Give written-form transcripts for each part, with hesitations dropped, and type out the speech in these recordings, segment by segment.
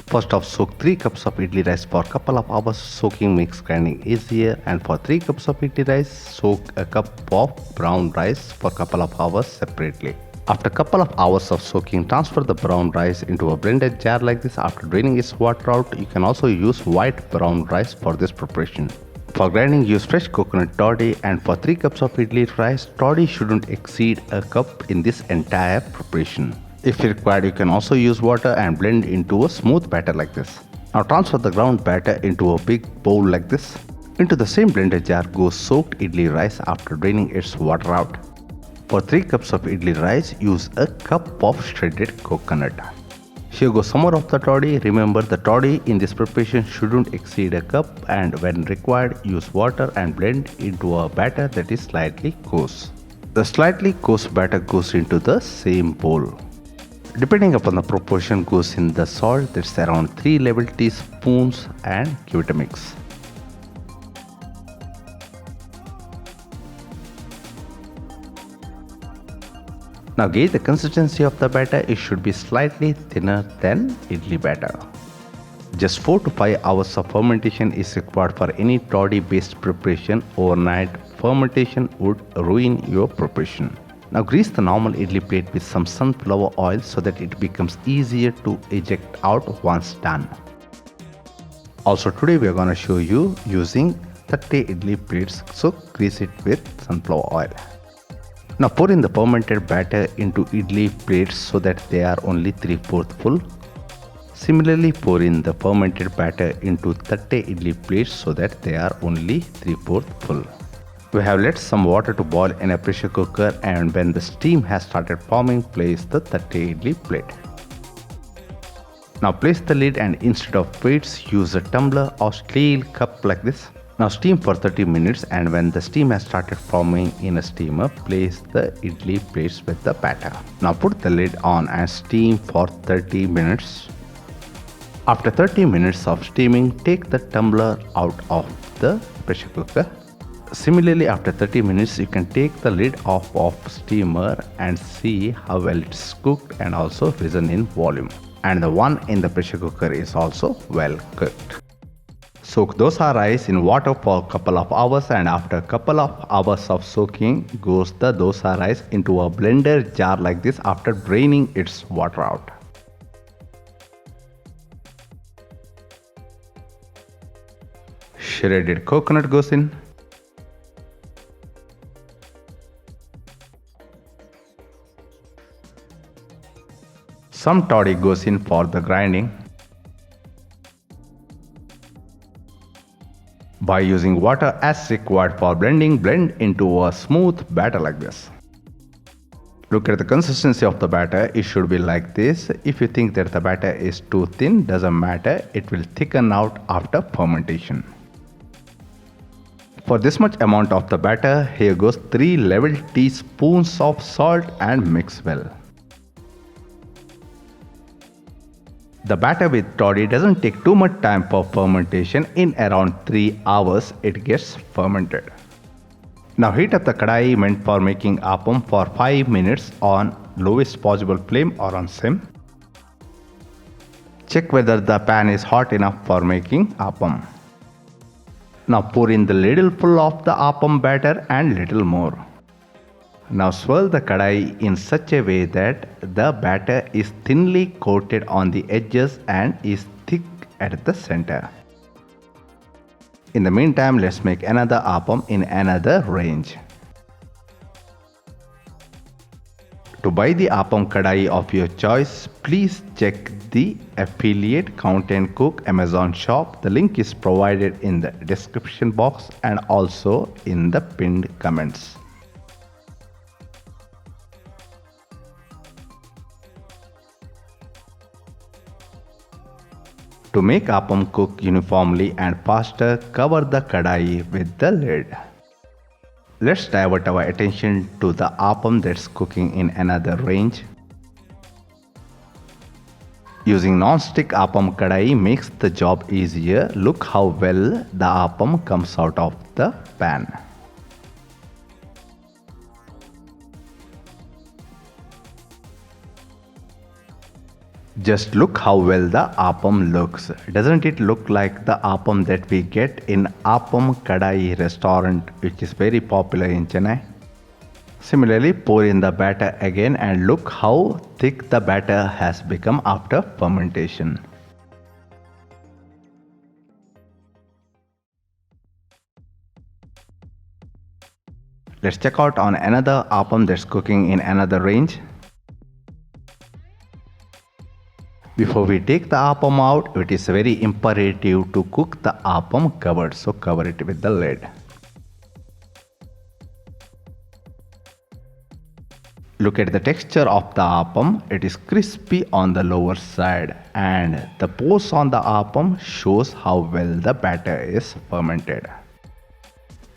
First off, soak 3 cups of idli rice for a couple of hours. Soaking makes grinding easier, and for 3 cups of idli rice, soak a cup of brown rice for a couple of hours separately. After a couple of hours of soaking, transfer the brown rice into a blended jar like this. After draining its water out, you can also use white brown rice for this preparation. For grinding, use fresh coconut toddy, and for 3 cups of idli rice, toddy shouldn't exceed a cup in this entire preparation. If required, you can also use water and blend into a smooth batter like this. Now transfer the ground batter into a big bowl like this. Into the same blended jar goes soaked idli rice after draining its water out. For 3 cups of idli rice, use a cup of shredded coconut. Here goes some more of the toddy. Remember, the toddy in this preparation shouldn't exceed a cup, and when required, use water and blend into a batter that is slightly coarse. The slightly coarse batter goes into the same bowl. Depending upon the proportion, goes in the salt, that's around 3 level teaspoons, and give it a mix. Now gauge the consistency of the batter. It should be slightly thinner than idli batter. Just 4 to 5 hours of fermentation is required for any toddy based preparation. Overnight fermentation would ruin your preparation. Now grease the normal idli plate with some sunflower oil so that it becomes easier to eject out once done. Also today we are going to show you using 30 idli plates, so grease it with sunflower oil. Now pour in the fermented batter into idli plates so that they are only 3/4 full. Similarly, pour in the fermented batter into 30 idli plates so that they are only 3/4 full. We have let some water to boil in a pressure cooker, and when the steam has started forming, place the 30 idli plate. Now place the lid, and instead of plates, use a tumbler or steel cup like this. Now steam for 30 minutes, and when the steam has started forming in a steamer, place the idli plates with the batter. Now put the lid on and steam for 30 minutes. After 30 minutes of steaming, take the tumbler out of the pressure cooker. Similarly, after 30 minutes, you can take the lid off of steamer and see how well it's cooked and also risen in volume. And the one in the pressure cooker is also well cooked. Soak dosa rice in water for a couple of hours, and after a couple of hours of soaking, goes the dosa rice into a blender jar like this after draining its water out. Shredded coconut goes in. Some toddy goes in for the grinding. By using water as required for blending, blend into a smooth batter like this. Look at the consistency of the batter. It should be like this. If you think that the batter is too thin, doesn't matter. It will thicken out after fermentation. For this much amount of the batter, here goes 3 level teaspoons of salt and mix well. The batter with toddy doesn't take too much time for fermentation. In around 3 hours, it gets fermented. Now heat up the kadai meant for making aapam for 5 minutes on lowest possible flame or on sim. Check whether the pan is hot enough for making aapam. Now pour in the little full of the aapam batter and little more. Now swirl the kadai in such a way that the batter is thinly coated on the edges and is thick at the center. In the meantime, let's make another aapam in another range. To buy the aapam kadai of your choice, please check the affiliate CountNCook Amazon shop. The link is provided in the description box and also in the pinned comments. To make aapam cook uniformly and faster, cover the kadai with the lid. Let's divert our attention to the aapam that's cooking in another range. Using non-stick aapam kadai makes the job easier. Look how well the aapam comes out of the pan. Just look how well the appam looks. Doesn't it look like the appam that we get in Appam Kadai restaurant, which is very popular in Chennai? Similarly, pour in the batter again and look how thick the batter has become after fermentation. Let's check out on another appam that's cooking in another range. Before we take the appam out, it is very imperative to cook the appam covered, so cover it with the lid. Look at the texture of the appam. It is crispy on the lower side and the pores on the appam shows how well the batter is fermented.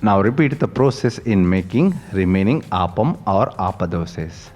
Now repeat the process in making remaining appam or appadoses.